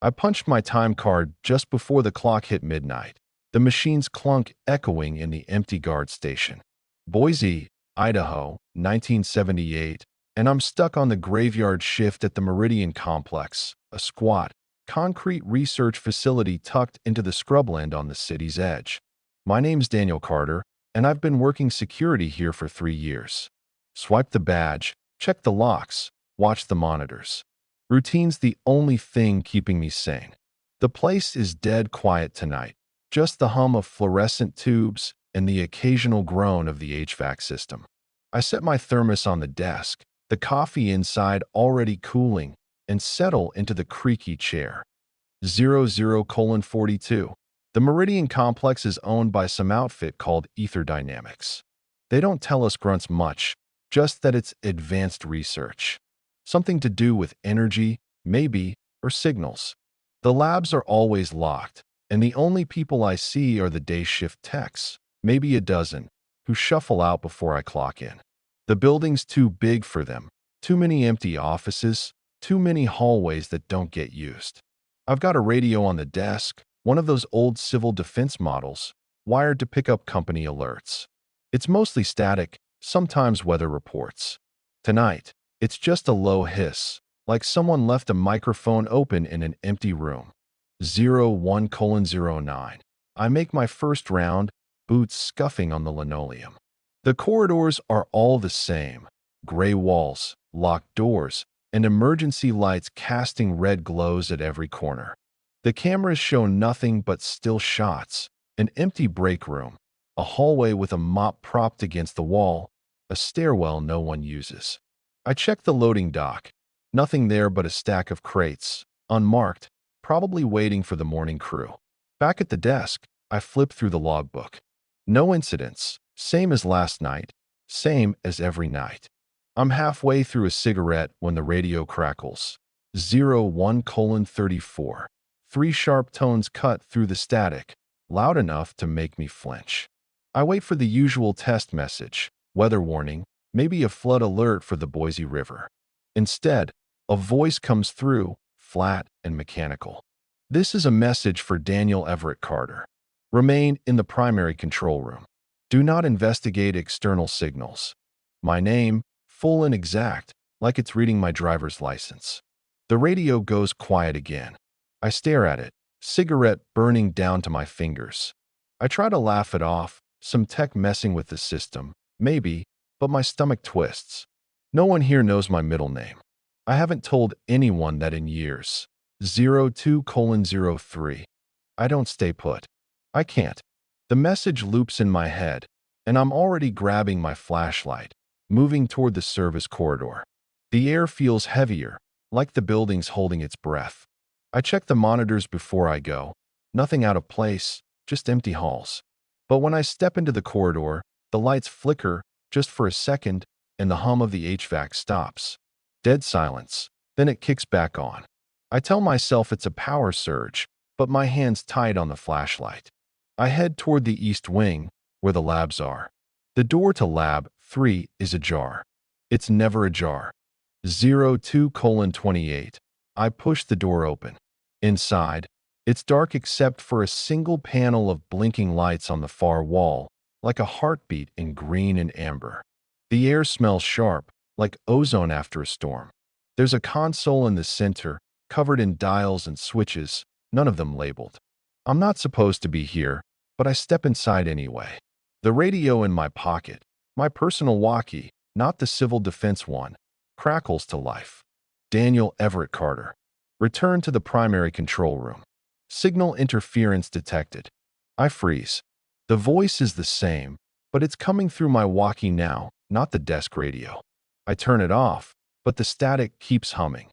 I punched my time card just before the clock hit midnight, the machine's clunk echoing in the empty guard station. Boise, Idaho, 1978, and I'm stuck on the graveyard shift at the Meridian Complex, a squat, concrete research facility tucked into the scrubland on the city's edge. My name's Daniel Carter, and I've been working security here for 3 years. Swipe the badge, check the locks, watch the monitors. Routine's the only thing keeping me sane. The place is dead quiet tonight, just the hum of fluorescent tubes and the occasional groan of the HVAC system. I set my thermos on the desk, the coffee inside already cooling, and settle into the creaky chair. 00:42. The Meridian Complex is owned by some outfit called Ether Dynamics. They don't tell us grunts much, just that it's advanced research. Something to do with energy, maybe, or signals. The labs are always locked, and the only people I see are the day shift techs, maybe a dozen, who shuffle out before I clock in. The building's too big for them, too many empty offices, too many hallways that don't get used. I've got a radio on the desk, one of those old civil defense models, wired to pick up company alerts. It's mostly static, sometimes weather reports. Tonight, it's just a low hiss, like someone left a microphone open in an empty room. 01:09. I make my first round, boots scuffing on the linoleum. The corridors are all the same. Gray walls, locked doors, and emergency lights casting red glows at every corner. The cameras show nothing but still shots, an empty break room, a hallway with a mop propped against the wall, a stairwell no one uses. I check the loading dock. Nothing there but a stack of crates, unmarked, probably waiting for the morning crew. Back at the desk, I flip through the logbook. No incidents, same as last night, same as every night. I'm halfway through a cigarette when the radio crackles. 01:34. Three sharp tones cut through the static, loud enough to make me flinch. I wait for the usual test message, weather warning, maybe a flood alert for the Boise River. Instead, a voice comes through, flat and mechanical. This is a message for Daniel Everett Carter. Remain in the primary control room. Do not investigate external signals. My name, full and exact, like it's reading my driver's license. The radio goes quiet again. I stare at it, cigarette burning down to my fingers. I try to laugh it off, some tech messing with the system, maybe, but my stomach twists. No one here knows my middle name. I haven't told anyone that in years. 02:03. I don't stay put. I can't. The message loops in my head, and I'm already grabbing my flashlight, moving toward the service corridor. The air feels heavier, like the building's holding its breath. I check the monitors before I go. Nothing out of place, just empty halls. But when I step into the corridor, the lights flicker just for a second, and the hum of the HVAC stops. Dead silence. Then it kicks back on. I tell myself it's a power surge, but my hand's tight on the flashlight. I head toward the east wing, where the labs are. The door to Lab 3 is ajar. It's never ajar. 02:28. I push the door open. Inside, it's dark except for a single panel of blinking lights on the far wall, like a heartbeat in green and amber. The air smells sharp, like ozone after a storm. There's a console in the center, covered in dials and switches, none of them labeled. I'm not supposed to be here, but I step inside anyway. The radio in my pocket, my personal walkie, not the civil defense one, crackles to life. Daniel Everett Carter. Return to the primary control room. Signal interference detected. I freeze. The voice is the same, but it's coming through my walkie now, not the desk radio. I turn it off, but the static keeps humming.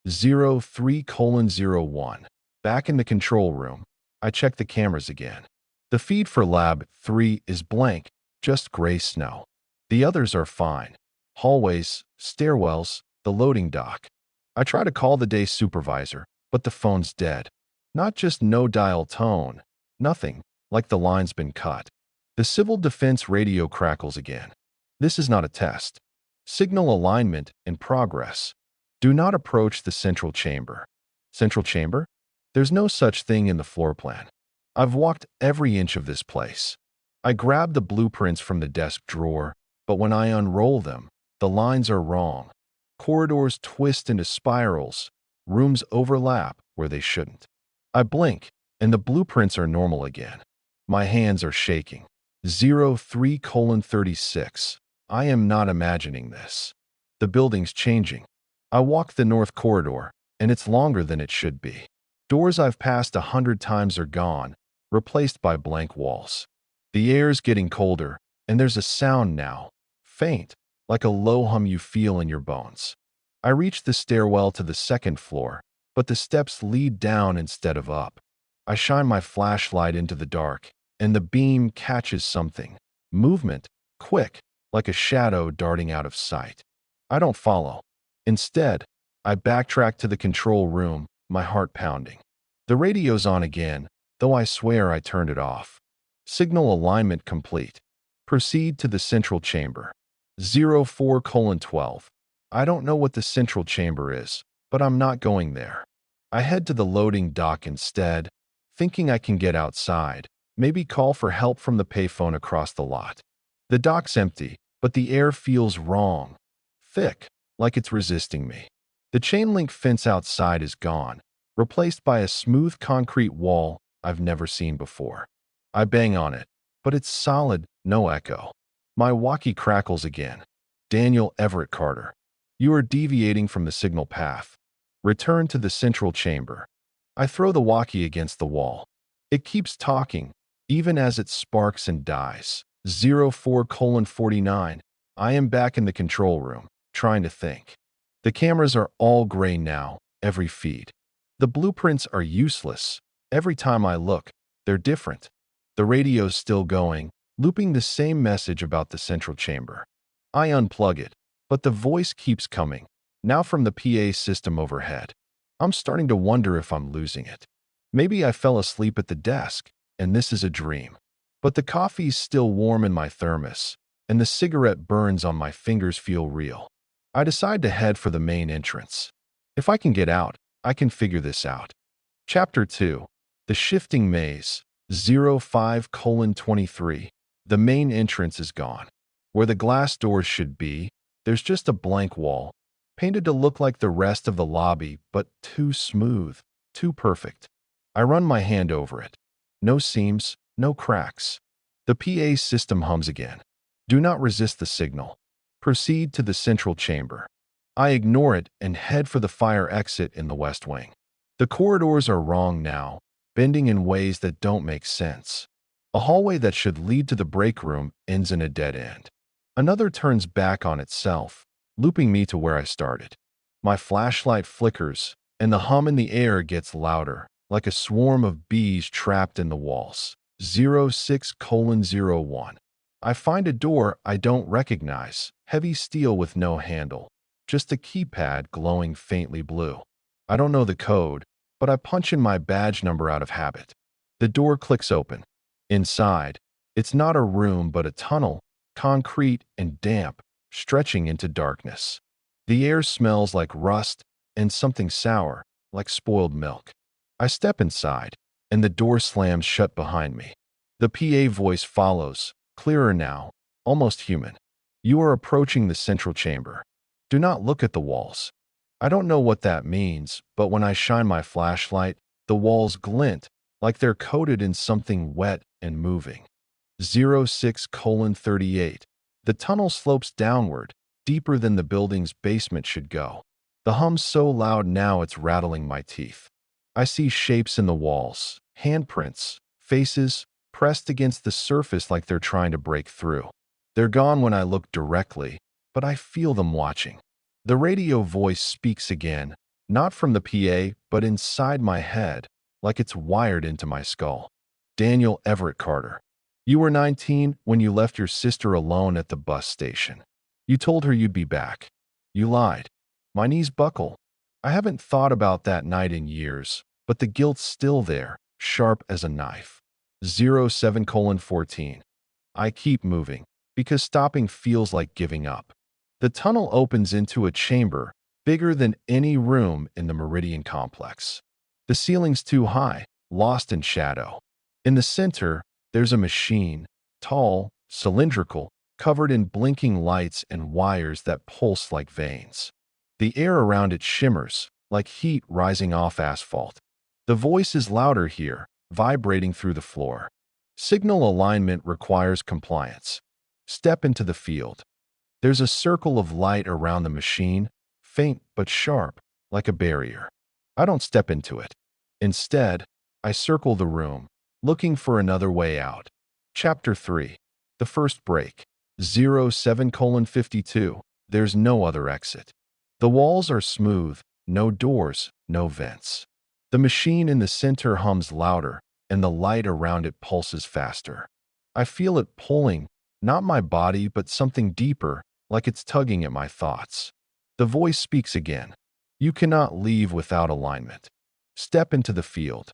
03:01. Back in the control room, I check the cameras again. The feed for Lab 3 is blank, just gray snow. The others are fine. Hallways, stairwells, the loading dock. I try to call the day supervisor, but the phone's dead. Not just no dial tone, nothing, like the line's been cut. The civil defense radio crackles again. This is not a test. Signal alignment in progress. Do not approach the central chamber. Central chamber? There's no such thing in the floor plan. I've walked every inch of this place. I grab the blueprints from the desk drawer, but when I unroll them, the lines are wrong. Corridors twist into spirals. Rooms overlap where they shouldn't. I blink, and the blueprints are normal again. My hands are shaking. 03:36. I am not imagining this. The building's changing. I walk the north corridor, and it's longer than it should be. Doors I've passed 100 times are gone, replaced by blank walls. The air's getting colder, and there's a sound now, faint, like a low hum you feel in your bones. I reach the stairwell to the second floor, but the steps lead down instead of up. I shine my flashlight into the dark, and the beam catches something. Movement, quick, like a shadow darting out of sight. I don't follow. Instead, I backtrack to the control room, my heart pounding. The radio's on again, though I swear I turned it off. Signal alignment complete. Proceed to the central chamber. 04:12. I don't know what the central chamber is, but I'm not going there. I head to the loading dock instead, thinking I can get outside, maybe call for help from the payphone across the lot. The dock's empty, but the air feels wrong. Thick, like it's resisting me. The chain link fence outside is gone, replaced by a smooth concrete wall I've never seen before. I bang on it, but it's solid, no echo. My walkie crackles again. Daniel Everett Carter. You are deviating from the signal path. Return to the central chamber. I throw the walkie against the wall. It keeps talking, even as it sparks and dies. 04:49. I am back in the control room, trying to think. The cameras are all gray now, every feed. The blueprints are useless. Every time I look, they're different. The radio's still going, looping the same message about the central chamber. I unplug it, but the voice keeps coming, now from the PA system overhead. I'm starting to wonder if I'm losing it. Maybe I fell asleep at the desk, and this is a dream. But the coffee's still warm in my thermos, and the cigarette burns on my fingers feel real. I decide to head for the main entrance. If I can get out, I can figure this out. Chapter 2. The Shifting Maze. 05:23. The main entrance is gone. Where the glass doors should be, there's just a blank wall, painted to look like the rest of the lobby, but too smooth, too perfect. I run my hand over it. No seams, no cracks. The PA system hums again. Do not resist the signal. Proceed to the central chamber. I ignore it and head for the fire exit in the west wing. The corridors are wrong now, bending in ways that don't make sense. A hallway that should lead to the break room ends in a dead end. Another turns back on itself, looping me to where I started. My flashlight flickers, and the hum in the air gets louder, like a swarm of bees trapped in the walls. 06:01. I find a door I don't recognize, heavy steel with no handle, just a keypad glowing faintly blue. I don't know the code, but I punch in my badge number out of habit. The door clicks open. Inside, it's not a room but a tunnel, concrete and damp, stretching into darkness. The air smells like rust and something sour, like spoiled milk. I step inside, and the door slams shut behind me. The PA voice follows, clearer now, almost human. You are approaching the central chamber. Do not look at the walls. I don't know what that means, but when I shine my flashlight, the walls glint, like they're coated in something wet and moving. 06:38. The tunnel slopes downward, deeper than the building's basement should go. The hum's so loud now it's rattling my teeth. I see shapes in the walls, handprints, faces, pressed against the surface like they're trying to break through. They're gone when I look directly, but I feel them watching. The radio voice speaks again, not from the PA, but inside my head, like it's wired into my skull. Daniel Everett Carter. You were 19 when you left your sister alone at the bus station. You told her you'd be back. You lied. My knees buckle. I haven't thought about that night in years, but the guilt's still there, sharp as a knife. 07:14. I keep moving, because stopping feels like giving up. The tunnel opens into a chamber bigger than any room in the Meridian Complex. The ceiling's too high, lost in shadow. In the center, there's a machine, tall, cylindrical, covered in blinking lights and wires that pulse like veins. The air around it shimmers, like heat rising off asphalt. The voice is louder here, vibrating through the floor. Signal alignment requires compliance. Step into the field. There's a circle of light around the machine, faint but sharp, like a barrier. I don't step into it. Instead, I circle the room, looking for another way out. Chapter 3. The First Break. 07:52. There's no other exit. The walls are smooth, no doors, no vents. The machine in the center hums louder, and the light around it pulses faster. I feel it pulling, not my body, but something deeper, like it's tugging at my thoughts. The voice speaks again. You cannot leave without alignment. Step into the field.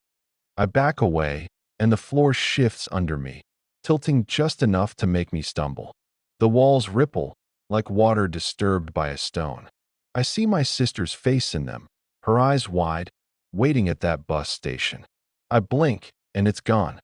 I back away, and the floor shifts under me, tilting just enough to make me stumble. The walls ripple, like water disturbed by a stone. I see my sister's face in them, her eyes wide, waiting at that bus station. I blink, and it's gone.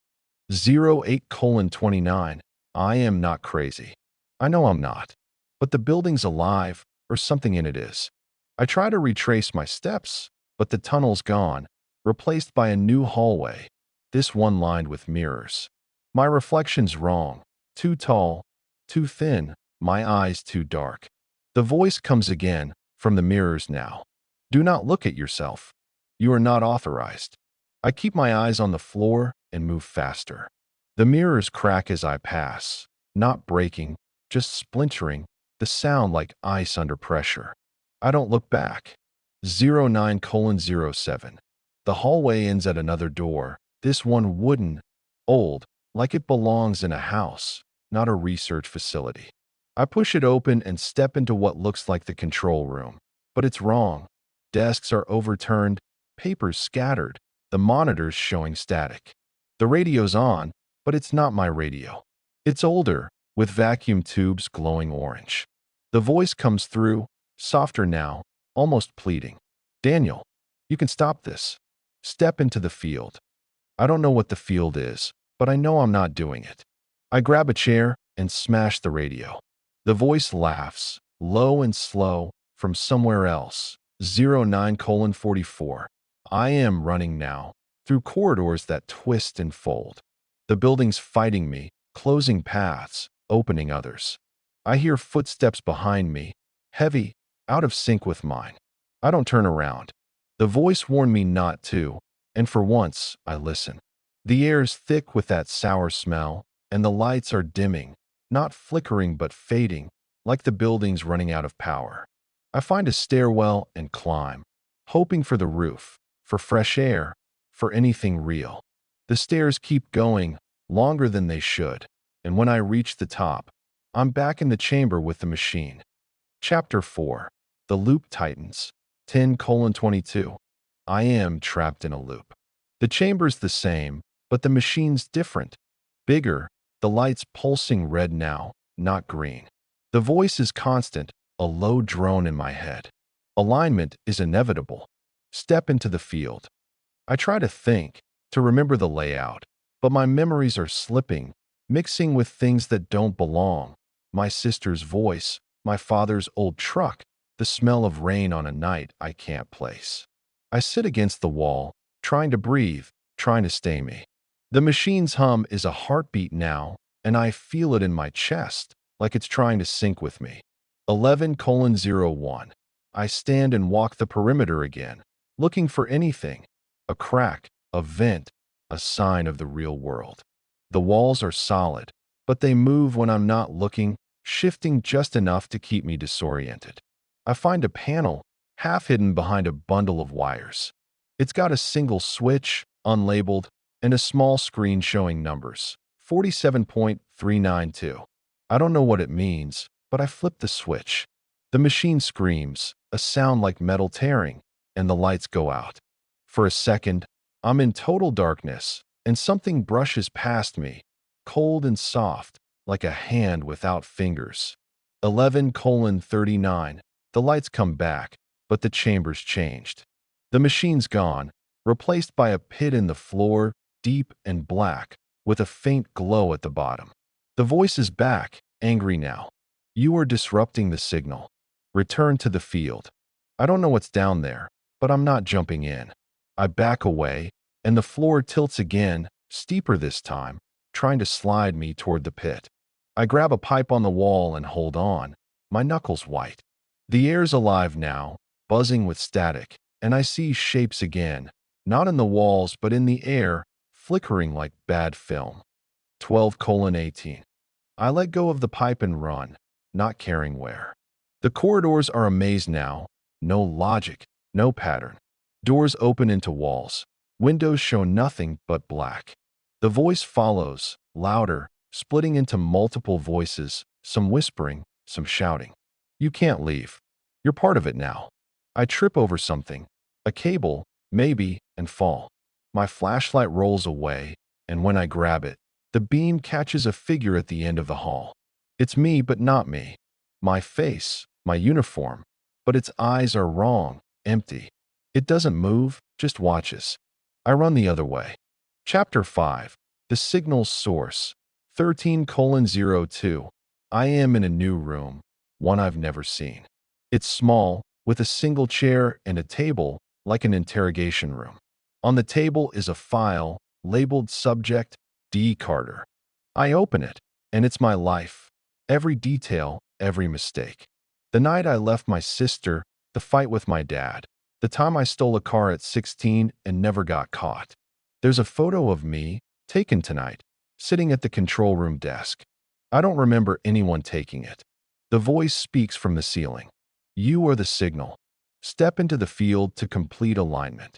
08:29. I am not crazy. I know I'm not. But the building's alive, or something in it is. I try to retrace my steps, but the tunnel's gone, replaced by a new hallway, this one lined with mirrors. My reflection's wrong, too tall, too thin, my eyes too dark. The voice comes again, from the mirrors now. Do not look at yourself. You are not authorized. I keep my eyes on the floor and move faster. The mirrors crack as I pass, not breaking, just splintering, the sound like ice under pressure. I don't look back. 09:07. The hallway ends at another door, this one wooden, old, like it belongs in a house, not a research facility. I push it open and step into what looks like the control room. But it's wrong. Desks are overturned, papers scattered, the monitors showing static. The radio's on, but it's not my radio. It's older, with vacuum tubes glowing orange. The voice comes through, softer now, almost pleading. Daniel, you can stop this. Step into the field. I don't know what the field is, but I know I'm not doing it. I grab a chair and smash the radio. The voice laughs, low and slow, from somewhere else. 09:44. I am running now, through corridors that twist and fold. The building's fighting me, closing paths, opening others. I hear footsteps behind me, heavy, out of sync with mine. I don't turn around. The voice warned me not to, and for once, I listen. The air's thick with that sour smell, and the lights are dimming, not flickering but fading, like the building's running out of power. I find a stairwell and climb, hoping for the roof, for fresh air, for anything real. The stairs keep going, longer than they should, and when I reach the top, I'm back in the chamber with the machine. Chapter 4. The Loop Tightens. 10:22. I am trapped in a loop. The chamber's the same, but the machine's different. Bigger, the lights pulsing red now, not green. The voice is constant, a low drone in my head. Alignment is inevitable. Step into the field. I try to think, to remember the layout, but my memories are slipping, mixing with things that don't belong. My sister's voice, my father's old truck, the smell of rain on a night I can't place. I sit against the wall, trying to breathe, trying to stay me. The machine's hum is a heartbeat now, and I feel it in my chest, like it's trying to sync with me. 11:01. I stand and walk the perimeter again, looking for anything. A crack, a vent, a sign of the real world. The walls are solid, but they move when I'm not looking, shifting just enough to keep me disoriented. I find a panel, half hidden behind a bundle of wires. It's got a single switch, unlabeled, and a small screen showing numbers. 47.392. I don't know what it means, but I flip the switch. The machine screams, a sound like metal tearing, and the lights go out. For a second, I'm in total darkness, and something brushes past me, cold and soft, like a hand without fingers. 11:39. The lights come back, but the chamber's changed. The machine's gone, replaced by a pit in the floor, deep and black, with a faint glow at the bottom. The voice is back, angry now. You are disrupting the signal. Return to the field. I don't know what's down there, but I'm not jumping in. I back away, and the floor tilts again, steeper this time, trying to slide me toward the pit. I grab a pipe on the wall and hold on, my knuckles white. The air's alive now, buzzing with static, and I see shapes again, not in the walls but in the air, flickering like bad film. 12:18. I let go of the pipe and run, not caring where. The corridors are a maze now, no logic, no pattern. Doors open into walls. Windows show nothing but black. The voice follows, louder, splitting into multiple voices, some whispering, some shouting. You can't leave. You're part of it now. I trip over something, a cable, maybe, and fall. My flashlight rolls away, and when I grab it, the beam catches a figure at the end of the hall. It's me, but not me. My face, my uniform, but its eyes are wrong, empty. It doesn't move, just watches. I run the other way. Chapter 5. The Signal's Source. 13:02. I am in a new room, one I've never seen. It's small, with a single chair and a table, like an interrogation room. On the table is a file, labeled Subject D. Carter. I open it, and it's my life. Every detail, every mistake. The night I left my sister, the fight with my dad, the time I stole a car at 16 and never got caught. There's a photo of me, taken tonight, sitting at the control room desk. I don't remember anyone taking it. The voice speaks from the ceiling. You are the signal. Step into the field to complete alignment.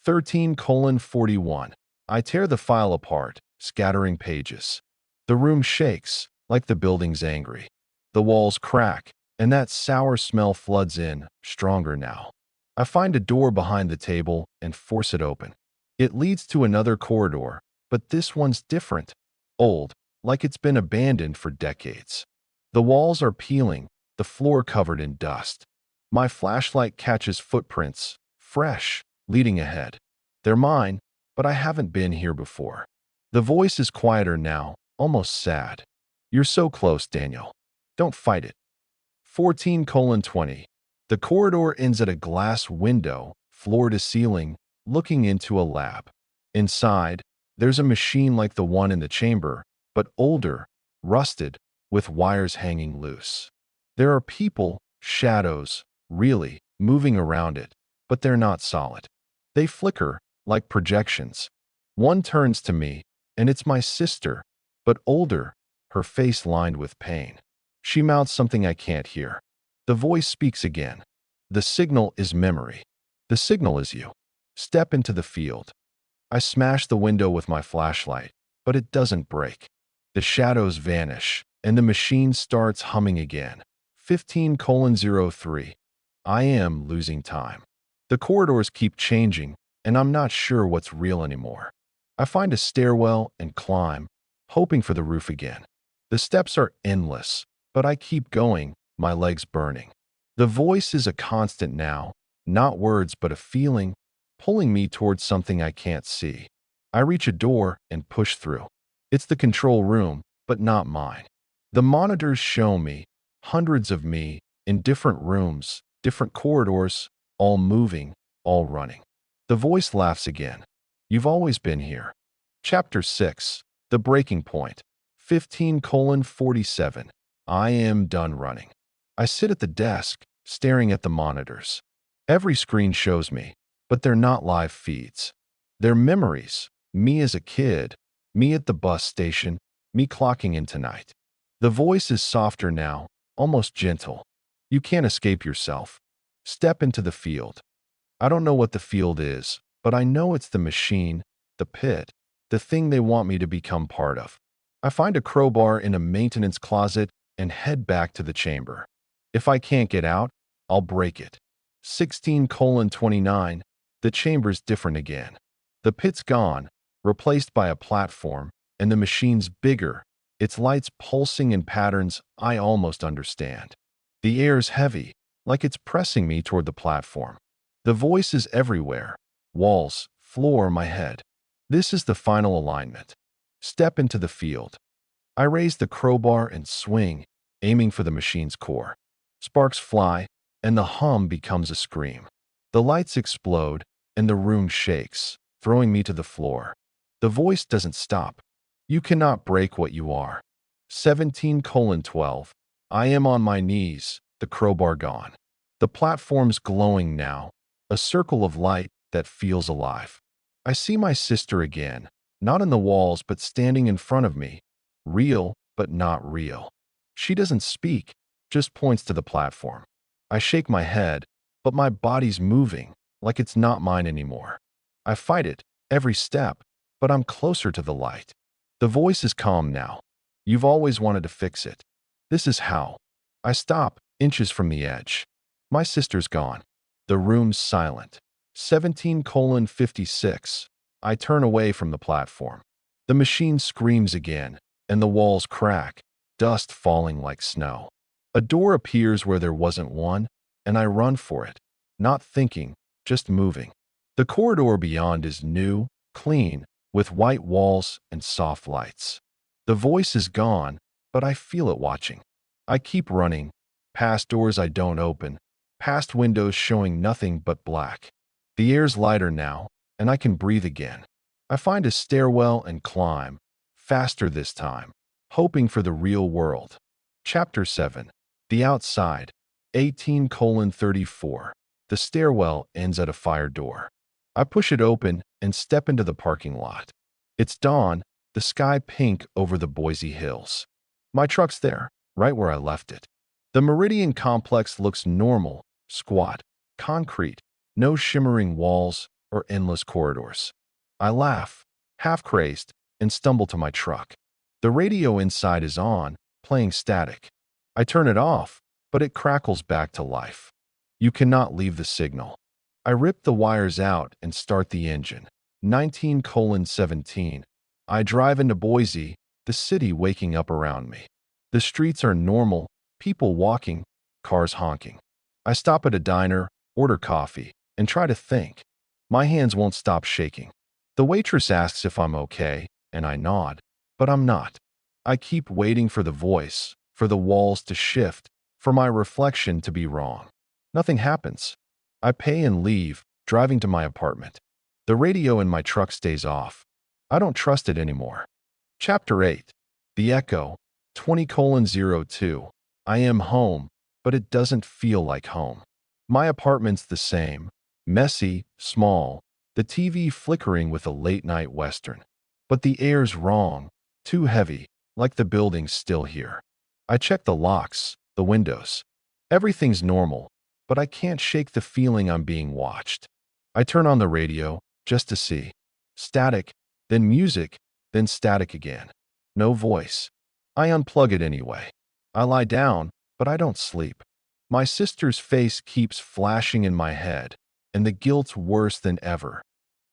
13:41. I tear the file apart, scattering pages. The room shakes, like the building's angry. The walls crack, and that sour smell floods in, stronger now. I find a door behind the table and force it open. It leads to another corridor, but this one's different. Old, like it's been abandoned for decades. The walls are peeling, the floor covered in dust. My flashlight catches footprints, fresh, leading ahead. They're mine, but I haven't been here before. The voice is quieter now, almost sad. You're so close, Daniel. Don't fight it. 14:20. The corridor ends at a glass window, floor to ceiling, looking into a lab. Inside, there's a machine like the one in the chamber, but older, rusted, with wires hanging loose. There are people, shadows, really, moving around it, but they're not solid. They flicker, like projections. One turns to me, and it's my sister, but older, her face lined with pain. She mouths something I can't hear. The voice speaks again. The signal is memory. The signal is you. Step into the field. I smash the window with my flashlight, but it doesn't break. The shadows vanish, and the machine starts humming again. 15:03. I am losing time. The corridors keep changing, and I'm not sure what's real anymore. I find a stairwell and climb, hoping for the roof again. The steps are endless, but I keep going, my legs burning. The voice is a constant now, not words but a feeling, pulling me towards something I can't see. I reach a door and push through. It's the control room, but not mine. The monitors show me, hundreds of me, in different rooms, different corridors, all moving, all running. The voice laughs again. You've always been here. Chapter 6. The Breaking Point. 15:47. I am done running. I sit at the desk, staring at the monitors. Every screen shows me, but they're not live feeds. They're memories. Me as a kid, me at the bus station, me clocking in tonight. The voice is softer now, almost gentle. You can't escape yourself. Step into the field. I don't know what the field is, but I know it's the machine, the pit, the thing they want me to become part of. I find a crowbar in a maintenance closet and head back to the chamber. If I can't get out, I'll break it. 16:29. The chamber's different again. The pit's gone, replaced by a platform, and the machine's bigger, its lights pulsing in patterns I almost understand. The air's heavy, like it's pressing me toward the platform. The voice is everywhere, walls, floor, my head. This is the final alignment. Step into the field. I raise the crowbar and swing, aiming for the machine's core. Sparks fly, and the hum becomes a scream. The lights explode, and the room shakes, throwing me to the floor. The voice doesn't stop. You cannot break what you are. 17:12. I am on my knees, the crowbar gone. The platform's glowing now, a circle of light that feels alive. I see my sister again, not in the walls but standing in front of me, real but not real. She doesn't speak, just points to the platform. I shake my head, but my body's moving, like it's not mine anymore. I fight it, every step, but I'm closer to the light. The voice is calm now. You've always wanted to fix it. This is how. I stop, inches from the edge. My sister's gone. The room's silent. 17:56. I turn away from the platform. The machine screams again, and the walls crack, dust falling like snow. A door appears where there wasn't one, and I run for it, not thinking, just moving. The corridor beyond is new, clean, with white walls and soft lights. The voice is gone, but I feel it watching. I keep running, past doors I don't open, past windows showing nothing but black. The air's lighter now, and I can breathe again. I find a stairwell and climb, faster this time, hoping for the real world. Chapter 7. The Outside. 18:34. The stairwell ends at a fire door. I push it open and step into the parking lot. It's dawn, the sky pink over the Boise hills. My truck's there, right where I left it. The Meridian Complex looks normal, squat, concrete, no shimmering walls or endless corridors. I laugh, half crazed, and stumble to my truck. The radio inside is on, playing static. I turn it off, but it crackles back to life. You cannot leave the signal. I rip the wires out and start the engine. 19:17. I drive into Boise, the city waking up around me. The streets are normal, people walking, cars honking. I stop at a diner, order coffee, and try to think. My hands won't stop shaking. The waitress asks if I'm okay, and I nod, but I'm not. I keep waiting for the voice, for the walls to shift, for my reflection to be wrong. Nothing happens. I pay and leave, driving to my apartment. The radio in my truck stays off. I don't trust it anymore. Chapter 8. The Echo. 20:02. I am home, but it doesn't feel like home. My apartment's the same. Messy, small, the TV flickering with a late-night western. But the air's wrong, too heavy, like the building's still here. I check the locks, the windows. Everything's normal, but I can't shake the feeling I'm being watched. I turn on the radio, just to see. Static, then music, then static again. No voice. I unplug it anyway. I lie down, but I don't sleep. My sister's face keeps flashing in my head, and the guilt's worse than ever.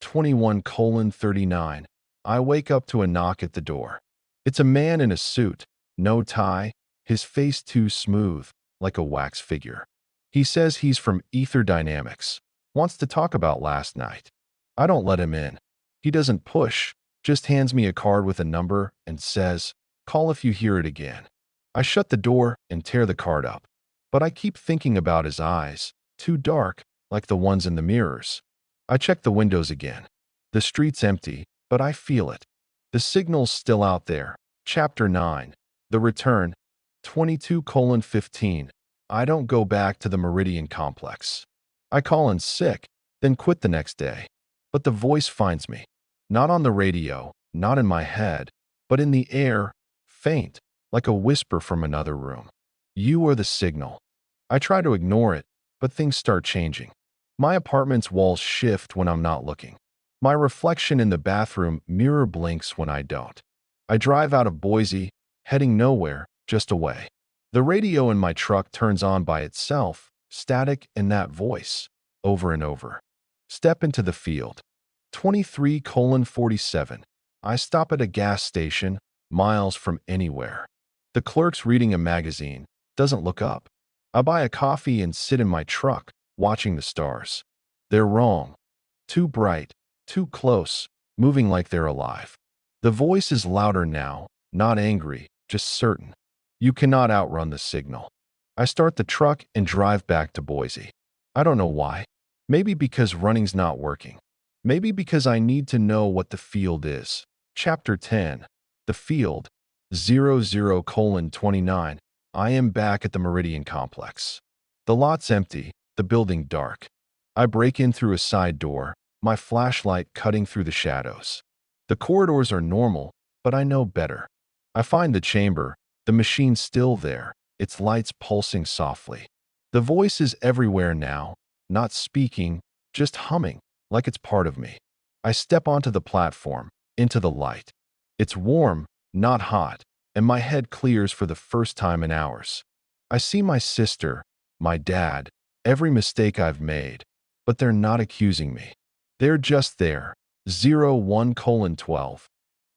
21:39. I wake up to a knock at the door. It's a man in a suit, no tie, his face too smooth, like a wax figure. He says he's from Ether Dynamics, wants to talk about last night. I don't let him in. He doesn't push, just hands me a card with a number and says, "Call if you hear it again." I shut the door and tear the card up. But I keep thinking about his eyes, too dark, like the ones in the mirrors. I check the windows again. The street's empty, but I feel it. The signal's still out there. Chapter 9. The Return. 22:15. I don't go back to the Meridian Complex. I call in sick, then quit the next day. But the voice finds me. Not on the radio, not in my head, but in the air, faint, like a whisper from another room. You are the signal. I try to ignore it, but things start changing. My apartment's walls shift when I'm not looking. My reflection in the bathroom mirror blinks when I don't. I drive out of Boise, heading nowhere, just away. The radio in my truck turns on by itself, static and that voice, over and over. Step into the field. 23:47. I stop at a gas station, miles from anywhere. The clerk's reading a magazine, doesn't look up. I buy a coffee and sit in my truck, watching the stars. They're wrong. Too bright, too close, moving like they're alive. The voice is louder now, not angry, just certain. You cannot outrun the signal. I start the truck and drive back to Boise. I don't know why. Maybe because running's not working. Maybe because I need to know what the field is. Chapter 10. The Field. 00:29. I am back at the Meridian Complex. The lot's empty, the building dark. I break in through a side door, my flashlight cutting through the shadows. The corridors are normal, but I know better. I find the chamber, the machine still there, its lights pulsing softly. The voice is everywhere now, not speaking, just humming, like it's part of me. I step onto the platform, into the light. It's warm, not hot, and my head clears for the first time in hours. I see my sister, my dad, every mistake I've made, but they're not accusing me. They're just there. 01:12.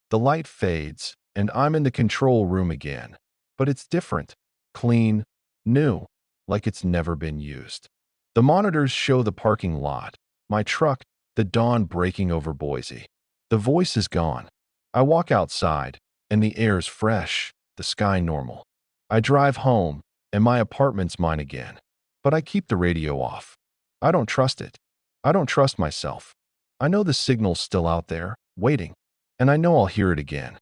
The light fades, and I'm in the control room again. But it's different. Clean, new, like it's never been used. The monitors show the parking lot, my truck, the dawn breaking over Boise. The voice is gone. I walk outside, and the air's fresh, the sky normal. I drive home, and my apartment's mine again. But I keep the radio off. I don't trust it. I don't trust myself. I know the signal's still out there, waiting. And I know I'll hear it again.